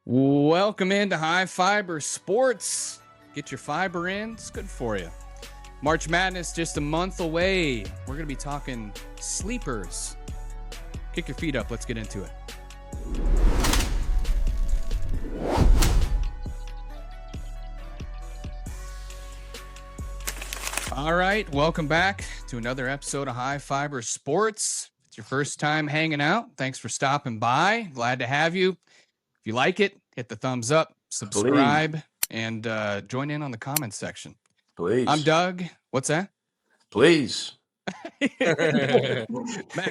Welcome into High Fiber Sports. Get your fiber in. It's good for you. March Madness just a month away. We're going to be talking sleepers. Kick your feet up. Let's get into it. All right. Welcome back to another episode of High Fiber Sports. If it's your first time hanging out, thanks for stopping by. Glad to have you. If you like it, hit the thumbs up, subscribe, and join in on the comments section. Please. I'm Doug. What's that? Please. Matt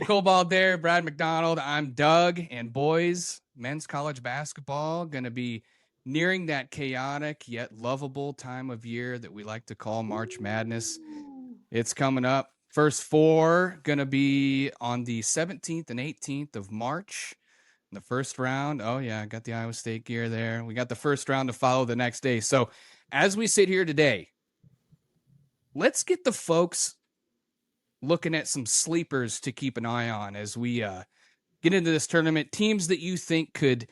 Cobalt there, Brad McDonald. I'm Doug. And boys, men's college basketball going to be nearing that chaotic yet lovable time of year that we like to call March Madness. It's coming up. First four going to be on the 17th and 18th of March. The first round, oh yeah, I got the Iowa State gear there. We got the first round to follow the next day. So as we sit here today, let's get the folks looking at some sleepers to keep an eye on as we get into this tournament. Teams that you think could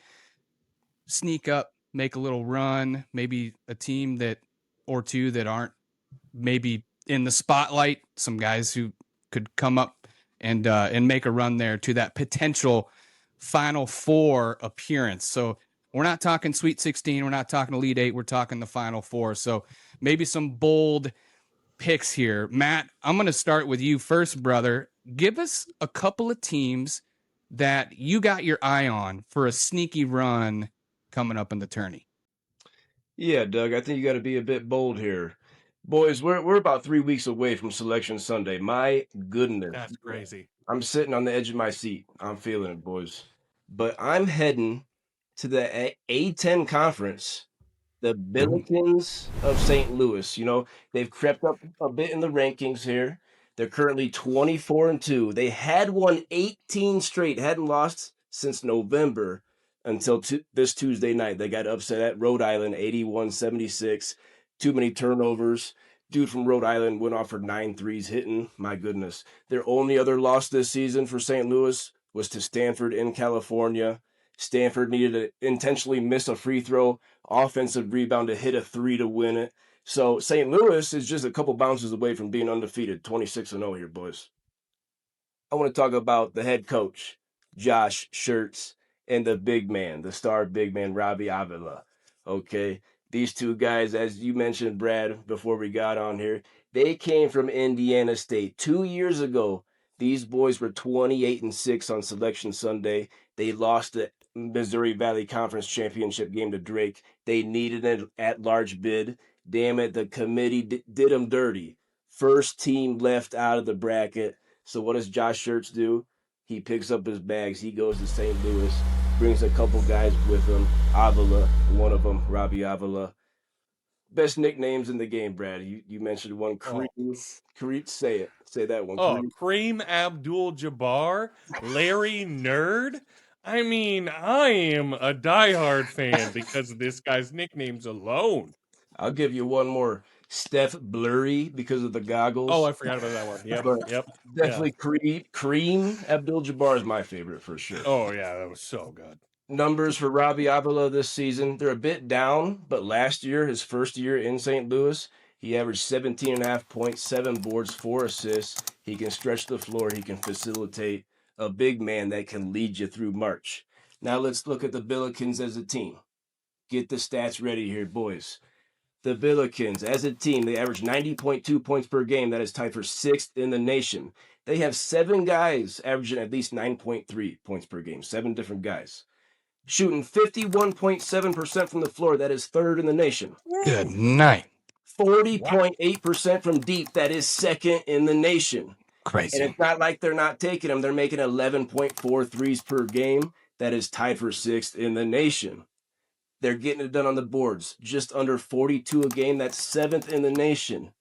sneak up, make a little run, maybe a team that or two that aren't maybe in the spotlight, some guys who could come up and make a run there to that potential Final Four appearance. So we're not talking Sweet 16. We're not talking Elite 8. We're talking the Final Four. So maybe some bold picks here. Matt, I'm going to start with you first, brother. Give us a couple of teams that you got your eye on for a sneaky run coming up in the tourney. Yeah, Doug, I think you got to be a bit bold here. Boys, we're about 3 weeks away from Selection Sunday. My goodness. That's crazy. I'm sitting on the edge of my seat. I'm feeling it, boys. But I'm heading to the A10 conference, the Billikens of St. Louis. You know, they've crept up a bit in the rankings here. They're currently 24-2. They had won 18 straight, hadn't lost since November until this Tuesday night. They got upset at Rhode Island, 81-76. Too many turnovers. Dude from Rhode Island went off for 9 threes hitting. My goodness. Their only other loss this season for St. Louis was to Stanford in California. Stanford needed to intentionally miss a free throw, offensive rebound to hit a three to win it. So St. Louis is just a couple bounces away from being undefeated, 26-0 here, boys. I want to talk about the head coach, Josh Schertz, and the big man, the star big man, Robbie Avila. Okay. These two guys, as you mentioned, Brad, before we got on here, they came from Indiana State. 2 years ago, these boys were 28-6 on Selection Sunday. They lost the Missouri Valley Conference Championship game to Drake. They needed an at-large bid. Damn it, the committee did them dirty. First team left out of the bracket. So what does Josh Schertz do? He picks up his bags. He goes to St. Louis. Brings a couple guys with him. Avila, one of them, Robbie Avila. Best nicknames in the game, Brad. You mentioned one. Kareem, say it. Say that one. Kareem Abdul-Jabbar, Larry Nerd. I mean, I am a diehard fan because of this guy's nicknames alone. I'll give you one more. Steph Blurry because of the goggles. Oh, I forgot about that one. Yep. Definitely Kareem Abdul-Jabbar is my favorite for sure. Oh, yeah, that was so good. Numbers for Robbie Avila this season, they're a bit down, but last year, his first year in St. Louis, he averaged 17.5 points, 7 boards, 4 assists. He can stretch the floor. He can facilitate. A big man that can lead you through March. Now let's look at the Billikens as a team. Get the stats ready here, boys. The Billikens, as a team, they average 90.2 points per game. That is tied for 6th in the nation. They have 7 guys averaging at least 9.3 points per game. 7 different guys. Shooting 51.7% from the floor. That is 3rd in the nation. Good night. 40.8% from deep. That is 2nd in the nation. Crazy. And it's not like they're not taking them. They're making 11.4 threes per game. That is tied for 6th in the nation. They're getting it done on the boards. Just under 42 a game. That's 7th in the nation.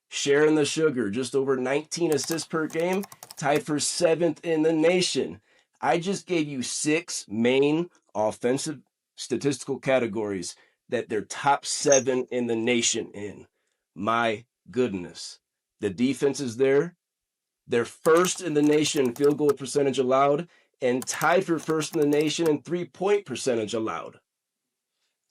Sharing the sugar. Just over 19 assists per game. Tied for 7th in the nation. I just gave you 6 main offensive statistical categories that they're top 7 in the nation in. My goodness. The defense is there. They're 1st in the nation in field goal percentage allowed and tied for 1st in the nation in 3-point percentage allowed.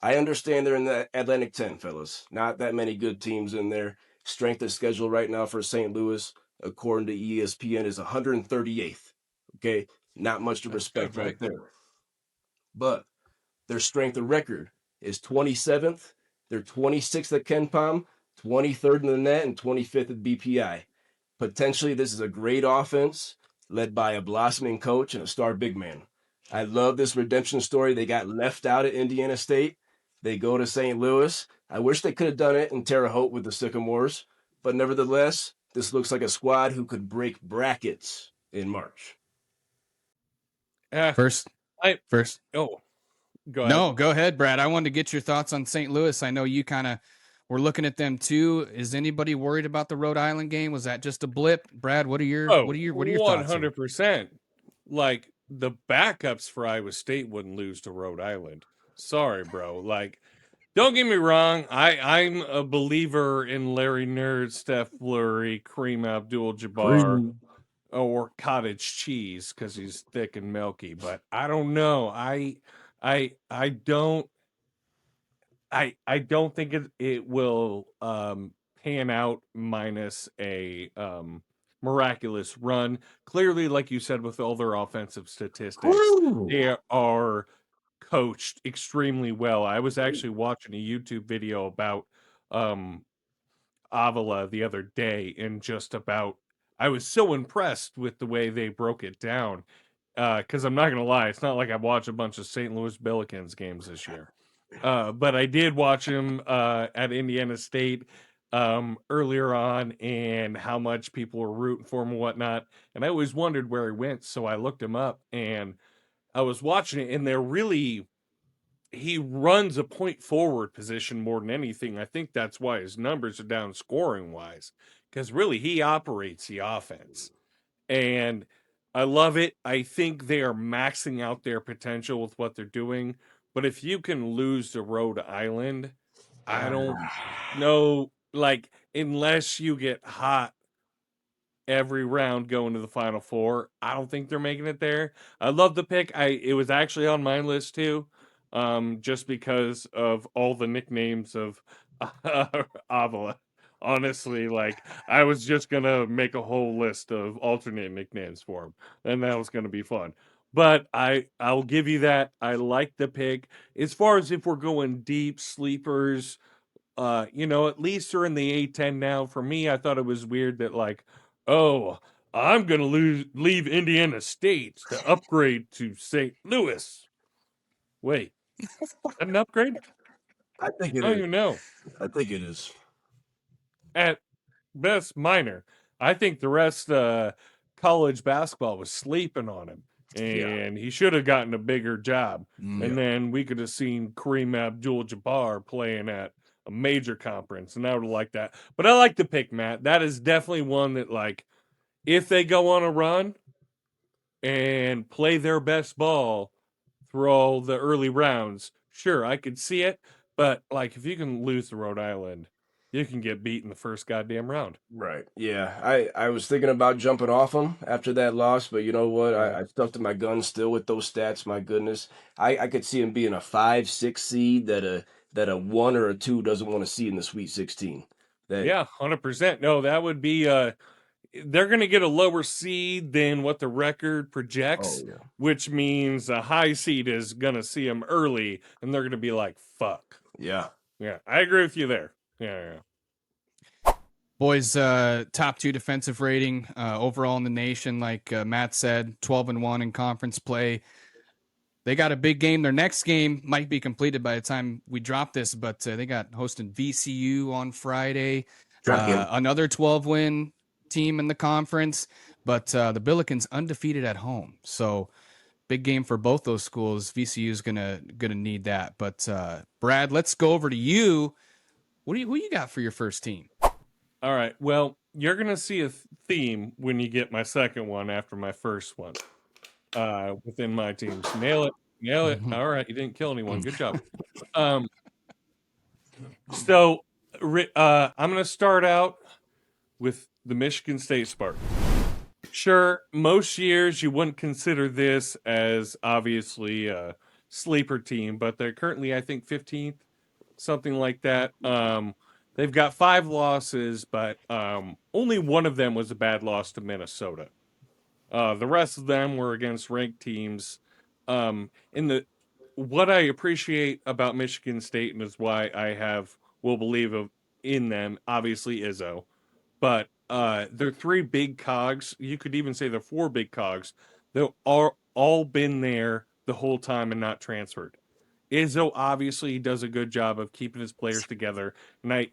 I understand they're in the Atlantic 10, fellas. Not that many good teams in there. Strength of schedule right now for St. Louis, according to ESPN, is 138th. Okay, not much to That's good, respect right? right there. But their strength of record is 27th. They're 26th at KenPom, 23rd in the net, and 25th at BPI. Potentially, this is a great offense led by a blossoming coach and a star big man. I love this redemption story. They got left out at Indiana State. They go to St. Louis. I wish they could have done it in Terre Haute with the Sycamores, but nevertheless, this looks like a squad who could break brackets in March. First, I first. oh, go ahead. No, go ahead, Brad. I wanted to get your thoughts on St. Louis. I know you kind of were looking at them too. Is anybody worried about the Rhode Island game? Was that just a blip? Brad, what are your Oh, what are your thoughts here? 100%. Like the backups for Iowa State wouldn't lose to Rhode Island. Sorry, bro. Like, don't get me wrong. I'm a believer in Larry Nerd, Steph Fleury, Kareem Abdul-Jabbar, or cottage cheese because he's thick and milky. But I don't know. I don't think it will pan out minus a miraculous run. Clearly, like you said, with all their offensive statistics, they are coached extremely well. I was actually watching a YouTube video about Avila the other day, and just about I was so impressed with the way they broke it down. Because I'm not gonna lie, it's not like I watched a bunch of St. Louis Billikens games this year. But I did watch him at Indiana State earlier on, and how much people were rooting for him and whatnot. And I always wondered where he went, so I looked him up, and I was watching it, and he runs a point forward position more than anything. I think that's why his numbers are down scoring wise, because really he operates the offense. And I love it. I think they are maxing out their potential with what they're doing. But if you can lose to Rhode Island, I don't know. Like, unless you get hot every round going to the Final Four, I don't think they're making it there. I love the pick. It was actually on my list too, just because of all the nicknames of Avila. Honestly, like I was just gonna make a whole list of alternate nicknames for him, and that was gonna be fun. But I'll give you that. I like the pick. As far as if we're going deep sleepers, at least they're in the A10 now. For me, I thought it was weird that like, oh, I'm gonna leave Indiana State to upgrade to St. Louis. Wait, an upgrade? I think it I don't is. even know. I think it is. At best, minor. I think the rest college basketball was sleeping on him, and he should have gotten a bigger job. And then we could have seen Kareem Abdul-Jabbar playing at a major conference, and I would have liked that. But I like the pick, Matt. That is definitely one that, like, if they go on a run and play their best ball through all the early rounds, sure, I could see it. But like, if you can lose to Rhode Island, you can get beat in the first goddamn round. Right. Yeah. I was thinking about jumping off them after that loss, but you know what? Yeah. I stuck to my guns still with those stats. My goodness. I could see him being a 5-6 seed that a 1 or a 2 doesn't want to see in the Sweet 16. Yeah, 100%. No, that would be they're going to get a lower seed than what the record projects, yeah. which means a high seed is going to see them early, and they're going to be like, fuck. Yeah. Yeah, I agree with you there. Yeah. Boys, top 2 defensive rating overall in the nation. Like Matt said, 12-1 in conference play. They got a big game. Their next game might be completed by the time we drop this, but they got hosting VCU on Friday. Another 12-win team in the conference, but the Billikens undefeated at home. So big game for both those schools. VCU is gonna need that. But Brad, let's go over to you. Who you got for your first team? All right. Well, you're going to see a theme when you get my second one after my first one within my teams. Nail it. All right. You didn't kill anyone. Good job. So I'm going to start out with the Michigan State Spartans. Sure, most years you wouldn't consider this as obviously sleeper team, but they're currently, I think, 15th, something like that. They've got 5 losses, but only one of them was a bad loss to Minnesota. The rest of them were against ranked teams. In the what I appreciate about Michigan State and is why I will believe in them, obviously Izzo, but they're 3 big cogs. You could even say they're 4 big cogs. They've all been there the whole time and not transferred. Izzo obviously does a good job of keeping his players together. And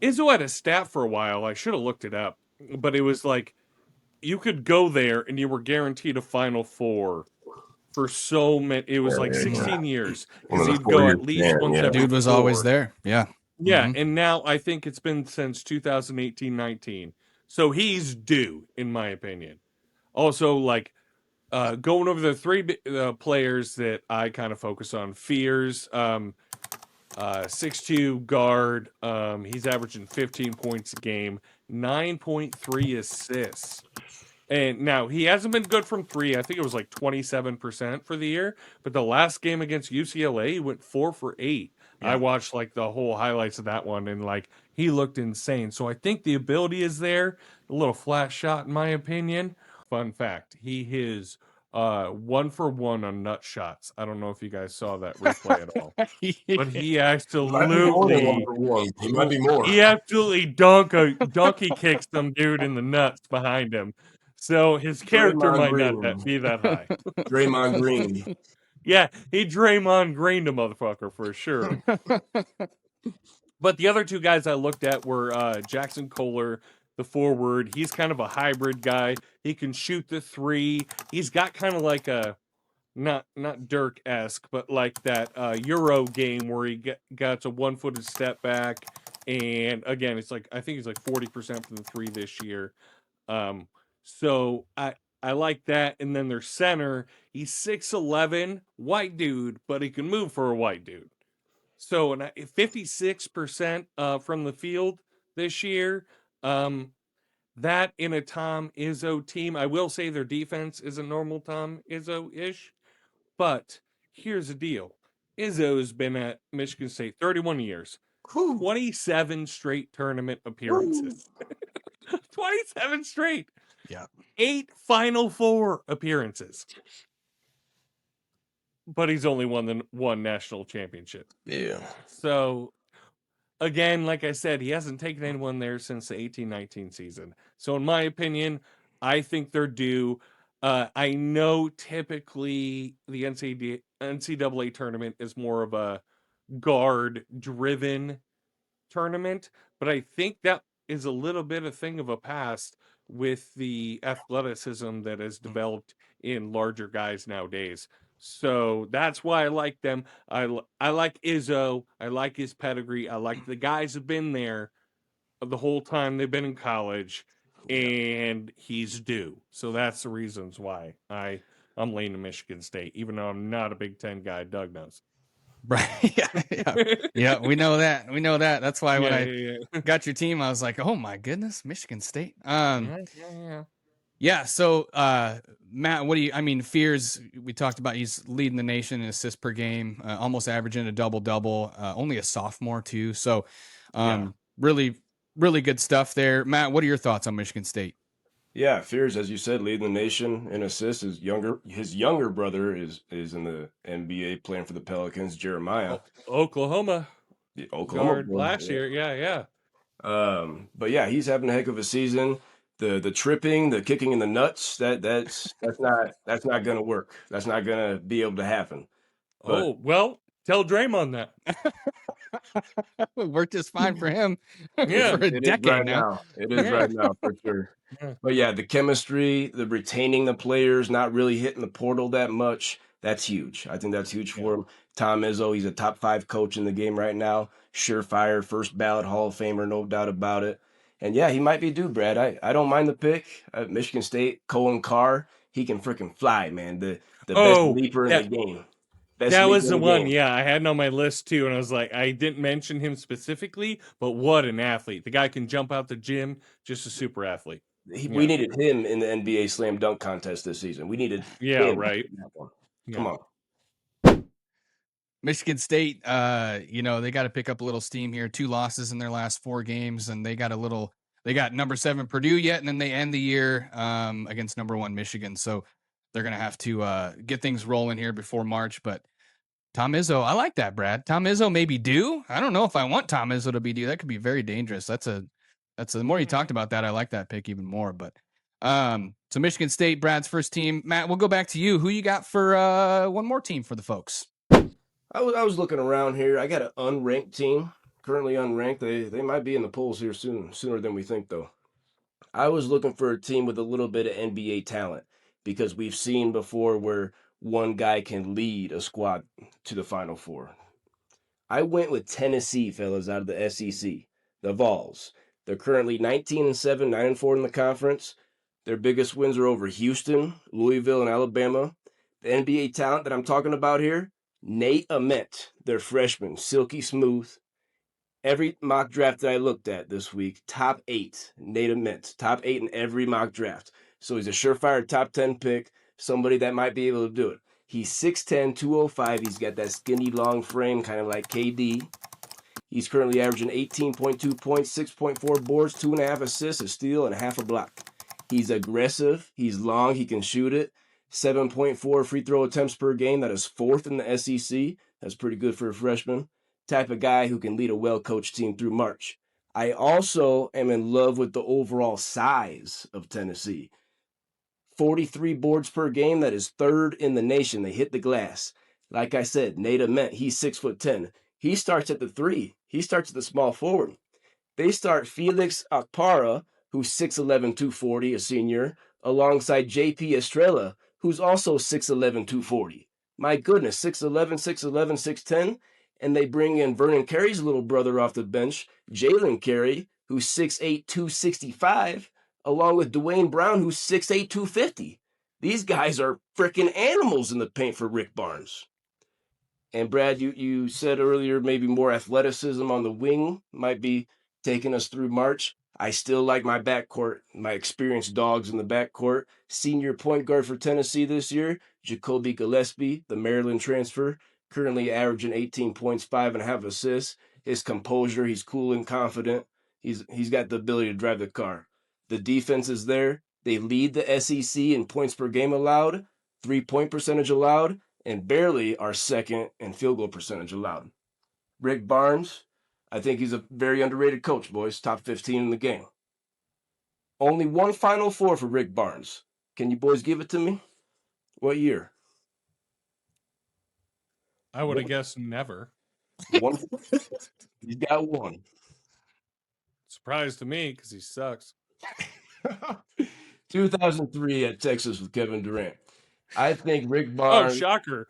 Izzo had a stat for a while. I should have looked it up, but it was like you could go there and you were guaranteed a Final Four for so many. It was like 16 years because he'd go at least once every Dude was 4. always there. Yeah. Yeah, Mhm. and now I think it's been since 2018-19. So he's due, in my opinion. Also, like going over the 3 players that I kind of focus on. Fears, 6'2" guard. He's averaging 15 points a game, 9.3 assists. And now he hasn't been good from 3. I think it was like 27% for the year. But the last game against UCLA, he went 4 for 8. I Yeah. watched like the whole highlights of that one, and like he looked insane. So I think the ability is there. A little flat shot, in my opinion. Fun fact: he is 1 for 1 on nut shots. I don't know if you guys saw that replay at all, but he Might be more than absolutely 1 for 1. He might be more. he absolutely donkey kicks some dude in the nuts behind him. So his character Draymond might Green. not be that high. Draymond Green. Yeah, he Draymond Greened a motherfucker for sure. But the other 2 guys I looked at were Jackson Kohler, the forward. He's kind of a hybrid guy. He can shoot the 3. He's got kind of like a not Dirk-esque, but like that Euro game where he got a 1-footed step back. And again, it's like I think he's like 40% from the 3 this year. So I like that. And then their center, he's 6'11", white dude, but he can move for a white dude. So 56% from the field this year. That in a Tom Izzo team, I will say their defense is a normal Tom Izzo-ish. But here's the deal. Izzo's been at Michigan State 31 years. 27 straight tournament appearances. 27 straight. Yeah. 8 Final Four appearances. But he's only won the 1 national championship. Yeah. So, again, like I said, he hasn't taken anyone there since the 18-19 season. So, in my opinion, I think they're due. I know typically the NCAA tournament is more of a guard-driven tournament, but I think that is a little bit a thing of a past with the athleticism that has developed in larger guys nowadays. So that's why I like them. I like Izzo. I like his pedigree. I like the guys have been there the whole time they've been in college, and he's due. So that's the reasons why I'm leaning Michigan State, even though I'm not a Big Ten guy. Doug knows. Right. Yeah. We know that. That's why when I got your team, I was like, oh my goodness, Michigan State. Yeah. So, Matt, Fears, we talked about, he's leading the nation in assists per game, almost averaging a double-double, only a sophomore too. So, really, really good stuff there. Matt, what are your thoughts on Michigan State? Yeah, Fears, as you said, leading the nation in assists. His younger brother is in the NBA playing for the Pelicans, Jeremiah. Oklahoma. Oklahoma guard last year. Yeah. But yeah, he's having a heck of a season. The tripping, the kicking in the nuts, that's not gonna work. That's not gonna be able to happen. But, well, tell Draymond that. It worked just fine for him Yeah, for a decade now. It is right now for sure. Yeah. But yeah, the chemistry, the retaining the players, not really hitting the portal that much, that's huge. I think that's huge for him. Tom Izzo, he's a top 5 coach in the game right now. Surefire, first ballot Hall of Famer, no doubt about it. And yeah, he might be due, Brad. I don't mind the pick. Michigan State, Cohen Carr, he can freaking fly, man. The best leaper in the game. That was the one. Yeah, I had it on my list too, and I was like, I didn't mention him specifically, but what an athlete! The guy can jump out the gym, just a super athlete. We needed him in the NBA slam dunk contest this season. We needed him right. in that one. Come on. Michigan State, they got to pick up a little steam here. 2 losses in their last 4 games, and they got number 7 Purdue yet, and then they end the year against number 1 Michigan. So they're gonna have to get things rolling here before March. But Tom Izzo, I like that, Brad. Tom Izzo may be due. I don't know if I want Tom Izzo to be due. That could be very dangerous. The more you talked about that, I like that pick even more. But so Michigan State, Brad's first team. Matt, we'll go back to you. Who you got for one more team for the folks? I was looking around here. I got an unranked team, currently unranked. They might be in the polls here sooner than we think, though. I was looking for a team with a little bit of NBA talent because we've seen before where one guy can lead a squad to the Final Four. I went with Tennessee, fellas, out of the SEC, the Vols. They're currently 19-7, 9-4 in the conference. Their biggest wins are over Houston, Louisville, and Alabama. The NBA talent that I'm talking about here, Nate Ament, their freshman, silky smooth. Every mock draft that I looked at this week, top 8, Nate Ament, top 8 in every mock draft. So he's a surefire top 10 pick, somebody that might be able to do it. He's 6'10", 205. He's got that skinny, long frame, kind of like KD. He's currently averaging 18.2 points, 6.4 boards, 2.5 assists, a steal, and half a block. He's aggressive. He's long. He can shoot it. 7.4 free throw attempts per game. That is 4th in the SEC. That's pretty good for a freshman. Type of guy who can lead a well-coached team through March. I also am in love with the overall size of Tennessee. 43 boards per game. That is 3rd in the nation. They hit the glass. Like I said, Nate Ament, he's 6'10". He starts at the 3. He starts at the small forward. They start Felix Akpara, who's 6'11", 240, a senior, alongside JP Estrella, who's also 6'11", 240. My goodness, 6'11", 6'11", 6'10". And they bring in Vernon Carey's little brother off the bench, Jalen Carey, who's 6'8", 265, along with Dwayne Brown, who's 6'8", 250. These guys are freaking animals in the paint for Rick Barnes. And Brad, you said earlier maybe more athleticism on the wing might be taking us through March. I still like my backcourt, my experienced dogs in the backcourt. Senior point guard for Tennessee this year, Jacoby Gillespie, the Maryland transfer, currently averaging 18 points, 5.5 assists. His composure, he's cool and confident. He's got the ability to drive the car. The defense is there. They lead the SEC in points per game allowed, 3-point percentage allowed, and barely are 2nd in field goal percentage allowed. Rick Barnes, I think he's a very underrated coach, boys. Top 15 in the game. Only one Final Four for Rick Barnes. Can you boys give it to me? What year? I would have guessed never. One. He's got one. Surprise to me because he sucks. 2003 at Texas with Kevin Durant. I think Rick Oh, Barnes. shocker.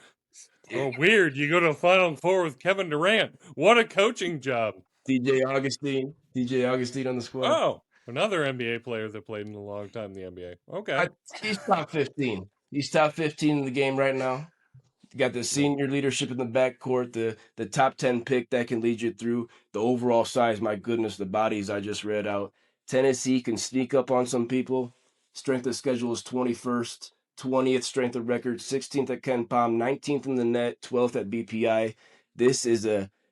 Oh, weird. You go to the Final Four with Kevin Durant. What a coaching job. DJ Augustine on the squad. Oh, another NBA player that played in a long time in the NBA. Okay. He's top 15. He's top 15 in the game right now. You got the senior leadership in the backcourt, the top 10 pick that can lead you through. The overall size, my goodness, the bodies I just read out. Tennessee can sneak up on some people. Strength of schedule is 21st, 20th strength of record, 16th at KenPom, 19th in the net, 12th at BPI. This is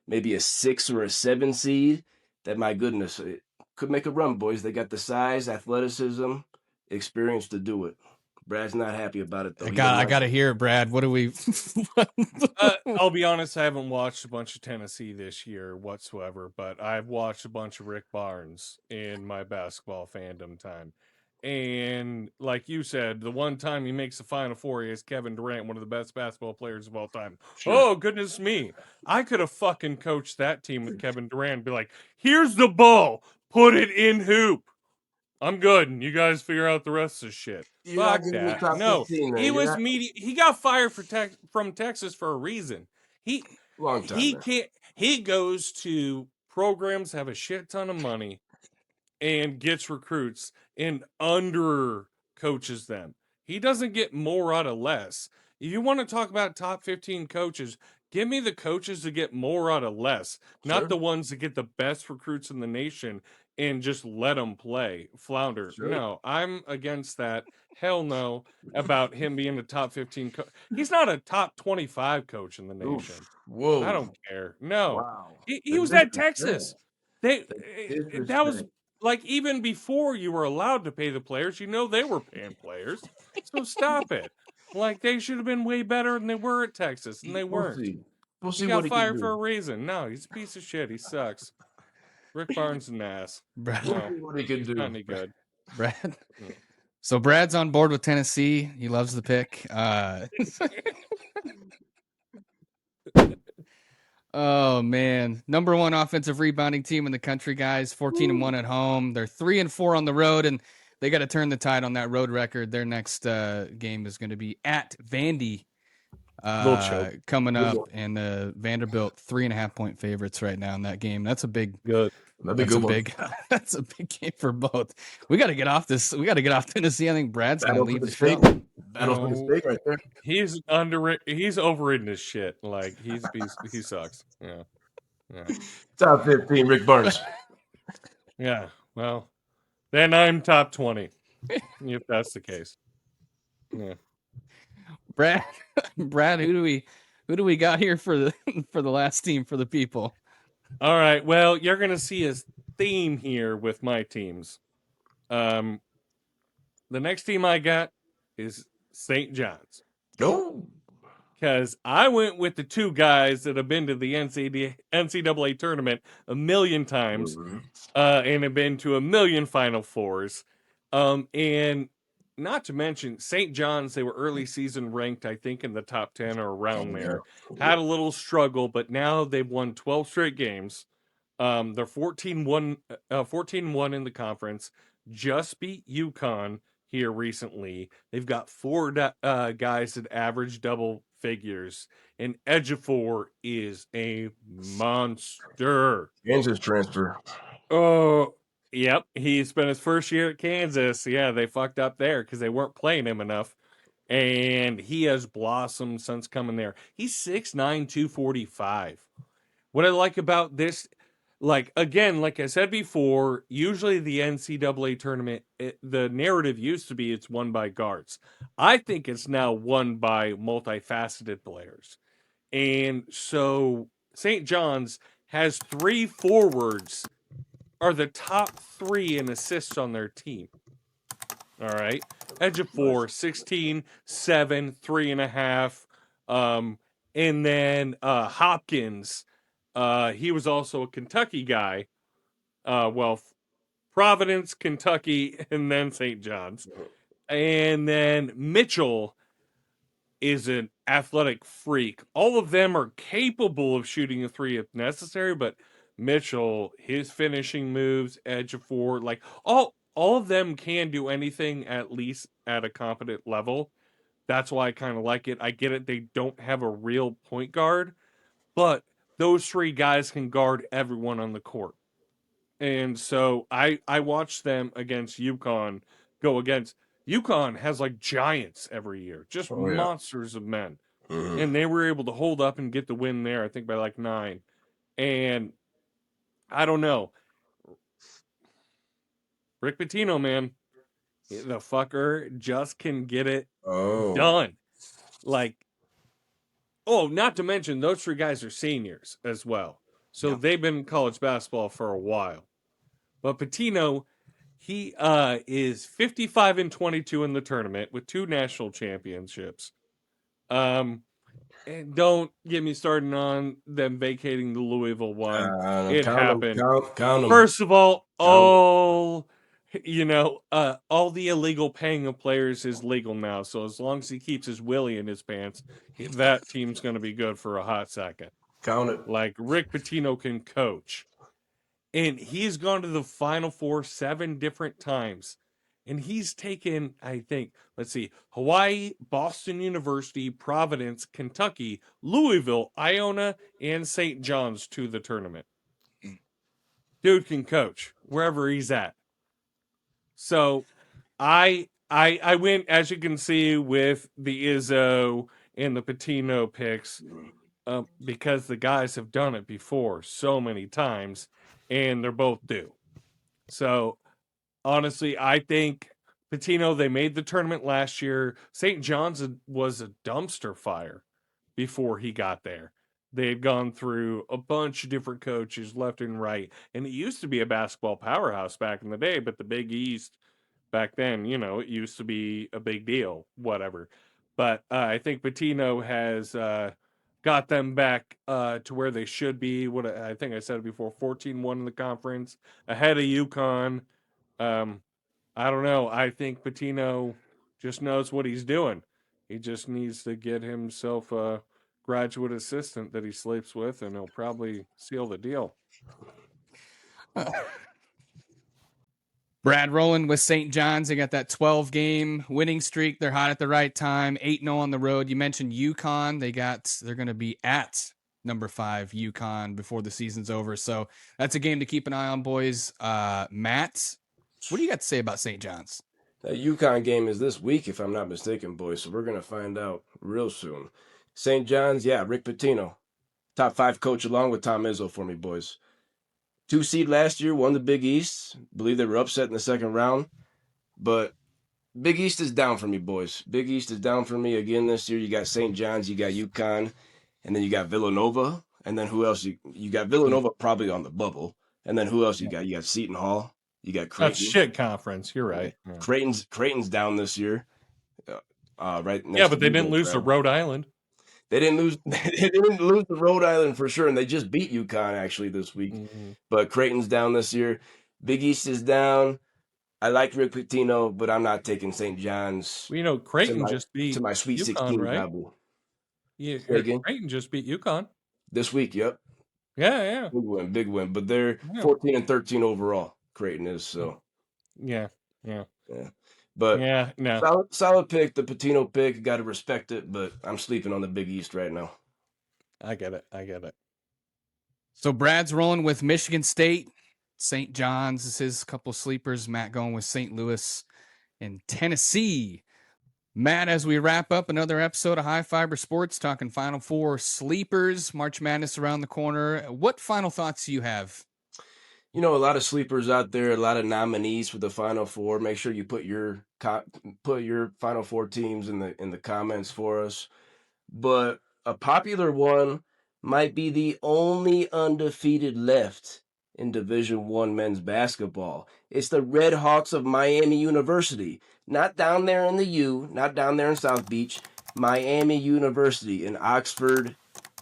maybe a 6 or a 7 seed that, my goodness, it could make a run, boys. They got the size, athleticism, experience to do it. Brad's not happy about it, though. I got to hear it, Brad. What do we... I'll be honest, I haven't watched a bunch of Tennessee this year whatsoever, but I've watched a bunch of Rick Barnes in my basketball fandom time. And like you said, the one time he makes the Final Four, he has Kevin Durant, one of the best basketball players of all time. Sure. Oh, goodness me. I could have fucking coached that team with Kevin Durant and be like, here's the ball. Put it in hoop. I'm good, and you guys figure out the rest of the shit. Fuck that. No, he was he got fired from Texas for a reason. He goes to programs, have a shit ton of money, and gets recruits and under coaches them. He doesn't get more out of less. If you want to talk about top 15 coaches, give me the coaches that get more out of less, not the ones that get the best recruits in the nation and just let him play, flounder. Sure. No, I'm against that. Hell no about him being a top 15 coach. He's not a top 25 coach in the nation. Oof. Whoa. I don't care. No. Wow. He was at Texas. That was Disrespect. like even before you were allowed to pay the players, they were paying players. So stop it. Like they should have been way better than they were at Texas, and they We'll weren't. see. We'll see He what got he can fired for a do. reason. No, he's a piece of shit. He sucks. Rick Barnes is an ass. Brad. We'll No, see what he can do. not any good. Brad. So Brad's on board with Tennessee. He loves the pick. Oh man, number 1 offensive rebounding team in the country, guys. 14-1 at home. They're 3-4 on the road, and they got to turn the tide on that road record. Their next game is going to be at Vandy coming up, and Vanderbilt 3.5-point favorites right now in that game. That's a big. Good. That's a big. That's a big game for both. We got to get off this. We got to get off Tennessee. I think Brad's going to leave the show. Battle for the steak right there. He's overridden his shit. Like he sucks. Yeah. Top 15, Rick Barnes. Yeah. Well, then I'm top 20. If that's the case. Yeah. Brad, who do we got here for the last team for the people? All right. Well, you're gonna see a theme here with my teams. The next team I got is St. John's. No. Because I went with the 2 guys that have been to the NCAA tournament a million times, and have been to a million Final Fours. And not to mention St. John's, they were early season ranked, I think, in the top 10 or around there. Had a little struggle, but now they've won 12 straight games. They're 14-1 in the conference. Just beat UConn here recently. They've got 4 guys that average double figures, and Ejiofor is a monster. Kansas transfer. Oh, yep. He spent his first year at Kansas. Yeah, they fucked up there because they weren't playing him enough. And he has blossomed since coming there. He's 6'9", 245. What I like about this, like I said before, usually the NCAA tournament, the narrative used to be it's won by guards. I think it's now won by multifaceted players. And so St. John's has 3 forwards are the top 3 in assists on their team. All right. Ejiofor, 16, 7, 3.5. And then Hopkins, he was also a Kentucky guy. Providence, Kentucky, and then St. John's. And then Mitchell is an athletic freak. All of them are capable of shooting a 3 if necessary, but Mitchell, his finishing moves, Ejiofor, like all of them can do anything at least at a competent level. That's why I kind of like it. I get it. They don't have a real point guard, but those 3 guys can guard everyone on the court. And so I watched them against UConn go against. UConn has like giants every year, just monsters of men. And they were able to hold up and get the win there, I think by like 9. And I don't know. Rick Pitino, man, the fucker just can get it done. Like, not to mention those 3 guys are seniors as well. So they've been in college basketball for a while. But Pitino, he is 55-22 in the tournament with 2 national championships. And don't get me started on them vacating the Louisville one. It happened. Count First of all, all the illegal paying of players is legal now. So as long as he keeps his willy in his pants, that team's going to be good for a hot second. Count it. Like Rick Pitino can coach. And he's gone to the Final Four 7 different times. And he's taken, I think, Hawaii, Boston University, Providence, Kentucky, Louisville, Iona, and St. John's to the tournament. Dude can coach wherever he's at. So I went, as you can see, with the Izzo and the Pitino picks because the guys have done it before so many times. And they're both due. So honestly, I think Pitino, they made the tournament last year. St. John's was a dumpster fire before he got there. They had gone through a bunch of different coaches left and right. And it used to be a basketball powerhouse back in the day, but the Big East back then, it used to be a big deal, whatever. But I think Pitino has got them back to where they should be. What I think I said it before, 14-1 in the conference, ahead of UConn. I don't know. I think Pitino just knows what he's doing. He just needs to get himself a graduate assistant that he sleeps with, and he'll probably seal the deal. Brad rolling with St. John's. They got that 12-game winning streak. They're hot at the right time. 8-0 on the road. You mentioned UConn. They're going to be at number 5 UConn before the season's over. So that's a game to keep an eye on, boys. Matt, what do you got to say about St. John's? That UConn game is this week, if I'm not mistaken, boys. So we're going to find out real soon. St. John's, yeah, Rick Pitino. Top 5 coach along with Tom Izzo for me, boys. 2 seed last year, won the Big East. Believe they were upset in the second round. But Big East is down for me, boys. Big East is down for me again this year. You got St. John's, you got UConn, and then you got Villanova. And then who else? You got Villanova probably on the bubble. And then who else you got? You got Seton Hall. You got Creighton. That's shit conference. You're right. Yeah. Creighton's down this year. Right. Yeah, but they didn't lose to Rhode Island. They didn't lose. They didn't lose to Rhode Island for sure, and they just beat UConn actually this week. Mm-hmm. But Creighton's down this year. Big East is down. I like Rick Pitino, but I'm not taking St. John's. Well, Creighton just beat to my Sweet UConn, 16 right? double. Yeah, Creighton just beat UConn this week. Yep. Yeah. Big win. But they're 14-13 overall. Creighton is so. Yeah. But yeah, no. Solid pick. The Pitino pick. Got to respect it. But I'm sleeping on the Big East right now. I get it. So Brad's rolling with Michigan State. St. John's is his couple sleepers. Matt going with St. Louis and Tennessee. Matt, as we wrap up another episode of High Fiber Sports, talking Final Four sleepers, March Madness around the corner. What final thoughts do you have? A lot of sleepers out there, a lot of nominees for the Final Four. Make sure you put your Final Four teams in the comments for us. But a popular one might be the only undefeated left in Division I men's basketball. It's the Red Hawks of Miami University. Not down there in the U, not down there in South Beach. Miami University in Oxford,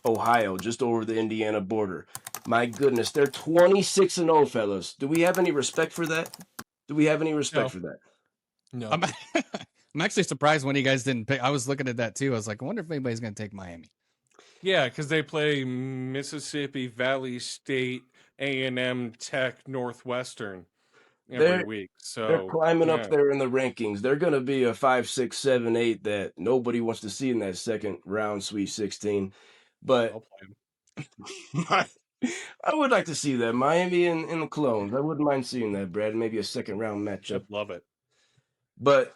Ohio, just over the Indiana border. My goodness, they're 26-0, fellas. Do we have any respect for that? For that? No. I'm actually surprised one of you guys didn't pick. I was looking at that too. I was like, I wonder if anybody's going to take Miami. Yeah, because they play Mississippi Valley State, A&M, Tech, Northwestern every week. So they're climbing up there in the rankings. They're going to be a 5, 6, 7, 8 that nobody wants to see in that second round Sweet 16. But I would like to see that. Miami and the Clones. I wouldn't mind seeing that, Brad. Maybe a second round matchup. I'd love it. But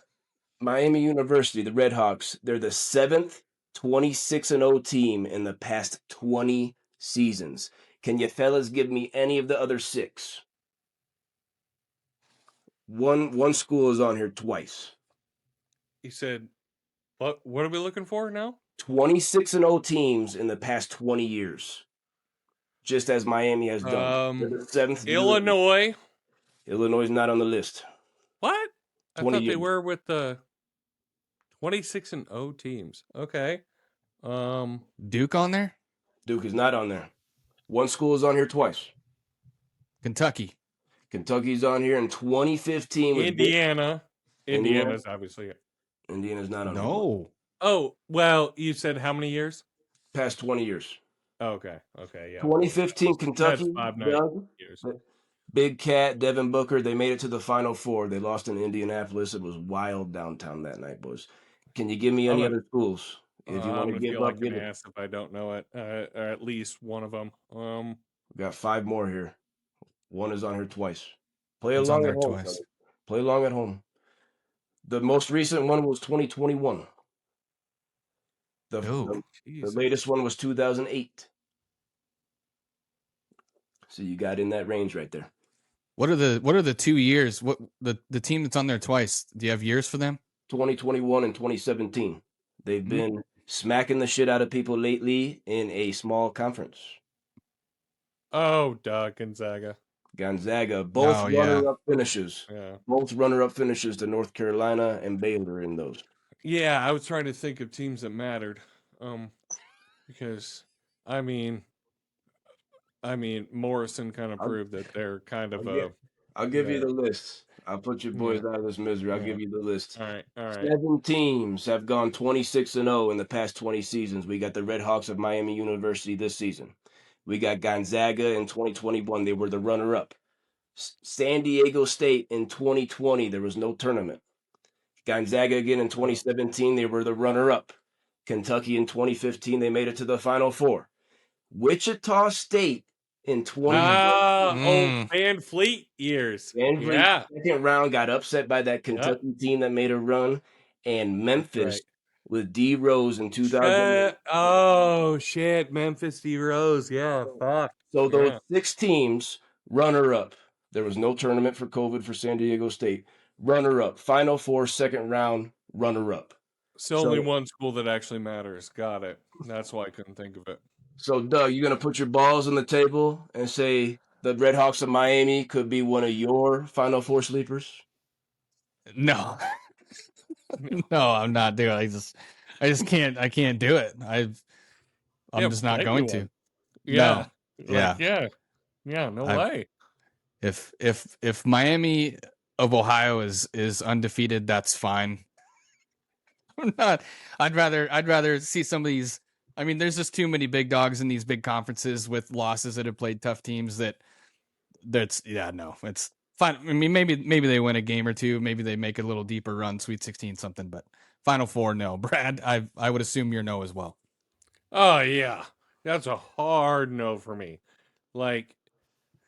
Miami University, the Red Hawks, they're the 7th 26-0 team in the past 20 seasons. Can you fellas give me any of the other 6? One school is on here twice. He said, what are we looking for now? 26-0 teams in the past 20 years. Just as Miami has done. They're the 7th. Illinois. Illinois is not on the list. What? I thought they were with the 26-0 teams. Okay. Duke on there? Duke is not on there. One school is on here twice. Kentucky. Kentucky's on here in 2015. Indiana. Indiana's obviously. Indiana's not on here. No. Oh, well, you said how many years? Past 20 years. Okay, yeah. 2015 Kentucky. 5, 9 years. Big Cat, Devin Booker, they made it to the Final Four. They lost in Indianapolis. It was wild downtown that night, boys. Can you give me any other schools? If you want to give up, get it. If I don't know it, or at least one of them. We got 5 more here. One is on here twice. Play along at home. Play along at home. The most recent one was 2021. The latest one was 2008. So you got in that range right there. What are the 2 years? What the team that's on there twice? Do you have years for them? 2021 and 2017. They've been smacking the shit out of people lately in a small conference. Oh, Gonzaga. Gonzaga, both Oh, yeah. runner-up finishes. Yeah. Both runner-up finishes to North Carolina and Baylor in those. Yeah, I was trying to think of teams that mattered. Because I mean Morrison kind of proved that they're kind of I'll give you there. the list. I'll put your boys Yeah. out of this misery. I'll Yeah. give you the list. All right. 7 teams have gone 26-0 in the past 20 seasons. We got the Red Hawks of Miami University this season. We got Gonzaga in 2021. They were the runner-up. San Diego State in 2020. There was no tournament. Gonzaga again in 2017. They were the runner-up. Kentucky in 2015. They made it to the Final Four. Wichita State in 2020. Old Van Fleet years. Van Vliet, Yeah. second round, got upset by that Kentucky team that made a run, and Memphis with D Rose in 2008. Oh shit, Memphis D Rose. Yeah, fuck. So those 6 teams, runner up. There was no tournament for COVID for San Diego State. Runner up, Final Four, second round, runner up. So only one school that actually matters. Got it. That's why I couldn't think of it. So Doug, you gonna put your balls on the table and say the Red Hawks of Miami could be one of your Final Four sleepers? No. No, I'm not doing it. I just can't. I can't do it. I'm just not going to. Yeah. No. Yeah. Yeah. No way. If Miami of Ohio is undefeated, that's fine. I'm not. I'd rather see some of these. I mean, there's just too many big dogs in these big conferences with losses that have played tough teams. It's fine. I mean, maybe they win a game or two. Maybe they make a little deeper run, Sweet 16 something. But Final Four, no. Brad, I would assume you're no as well. Oh yeah, that's a hard no for me. Like,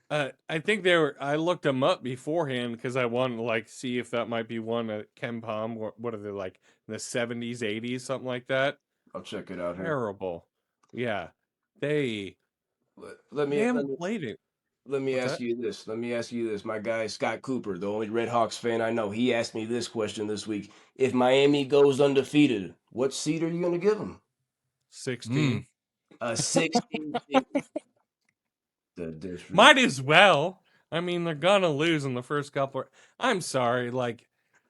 I think I looked them up beforehand because I wanted to see if that might be one at KenPom. What are they like in the 70s, 80s, something like that? I'll check it out here. Terrible. Yeah, they haven't played it. Let me ask you this. My guy, Scott Cooper, the only Red Hawks fan I know, he asked me this question this week. If Miami goes undefeated, what seed are you going to give them? 16. 16. Might as well. I mean, they're going to lose in the first couple. I'm sorry.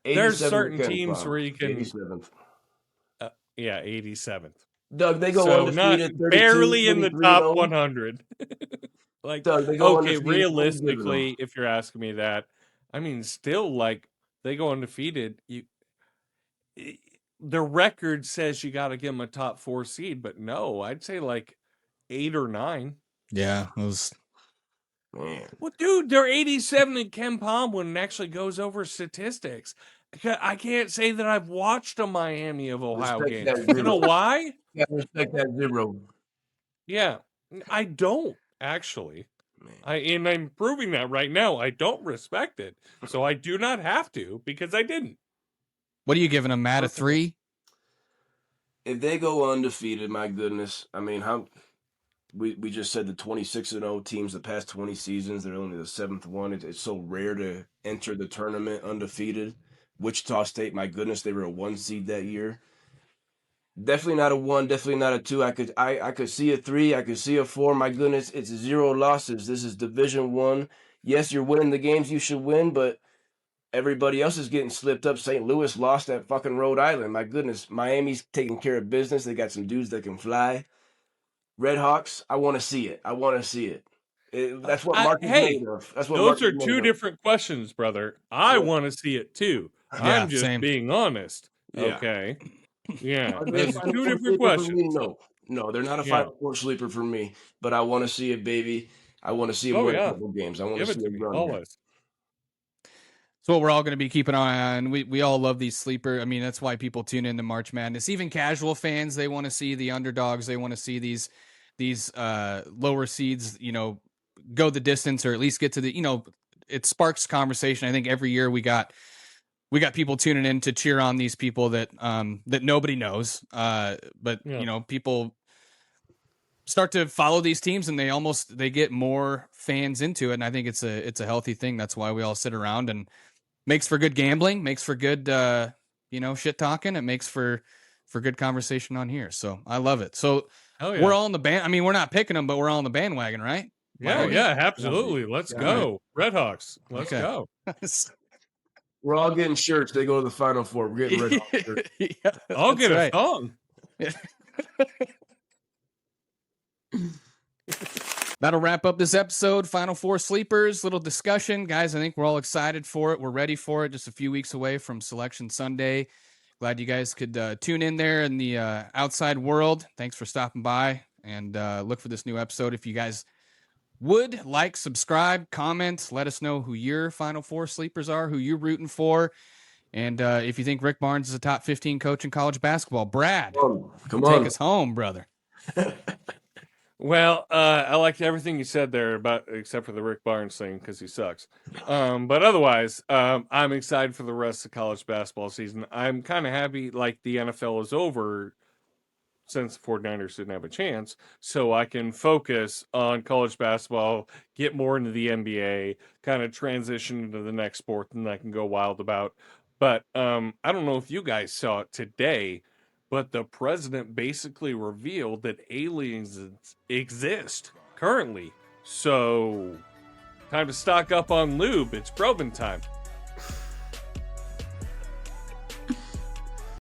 There's certain teams where you can. 87th. 87th. Doug, they go undefeated. Barely in the top 100. Doug, they go okay, realistically, if you're asking me that, I mean, still, they go undefeated. The record says you got to give them a top 4 seed, but no, I'd say 8 or 9. Yeah, it was. Man. Well, dude, they're 87 in KenPom when it actually goes over statistics. I can't say that I've watched a Miami of Ohio game. You know why? Respect that 0. Yeah, I don't actually. And I'm proving that right now. I don't respect it, so I do not have to because I didn't. What are you giving them, Matt? A 3? If they go undefeated, my goodness, I mean, we just said the 26-0 teams the past 20 seasons. They're only the 7th one. It's so rare to enter the tournament undefeated. Wichita State, my goodness, they were a 1 seed that year. Definitely not a 1, definitely not a 2. I could see a 3, I could see a 4. My goodness, it's 0 losses. This is Division 1. Yes, you're winning the games you should win, but everybody else is getting slipped up. St. Louis lost at fucking Rhode Island. My goodness, Miami's taking care of business. They got some dudes that can fly. Red Hawks, I want to see it. That's what Mark is made of. Those are 2 different questions, brother. I want to see it too. I'm just being honest. Yeah. Okay. Yeah. There's 2 different questions. No, they're not a Final Four sleeper for me, but I want to see it, baby. I want to see him win a couple games. I want to see him run. Always. So what we're all going to be keeping an eye on. We all love these sleeper. I mean, that's why people tune into March Madness. Even casual fans, they want to see the underdogs. They want to see these lower seeds, go the distance or at least get to the, it sparks conversation. I think every year we got people tuning in to cheer on these people that nobody knows. But people start to follow these teams, and they get more fans into it. And I think it's a healthy thing. That's why we all sit around, and makes for good gambling, makes for good, shit talking. It makes for good conversation on here. So I love it. So we're all in the band. I mean, we're not picking them, but we're all in the bandwagon, right? Yeah, absolutely. Let's go. Redhawks. Let's go. We're all getting shirts. They go to the Final Four. We're getting Red Hawks shirts. Yeah, I'll get a thong. That'll wrap up this episode. Final Four sleepers, little discussion. Guys, I think we're all excited for it. We're ready for it. Just a few weeks away from Selection Sunday. Glad you guys could tune in there in the outside world. Thanks for stopping by, and look for this new episode. If you guys would like, subscribe, comment, let us know who your Final Four sleepers are, who you're rooting for. And if you think Rick Barnes is a top 15 coach in college basketball, Brad, come on, take us home, brother. Well, I liked everything you said there except for the Rick Barnes thing, because he sucks. But otherwise, I'm excited for the rest of college basketball season. I'm kind of happy like the NFL is over, since the 49ers didn't have a chance, so I can focus on college basketball, get more into the NBA, kind of transition into the next sport, and I can go wild about. But I don't know if you guys saw it today, but the president basically revealed that aliens exist currently. So, time to stock up on lube. It's probing time.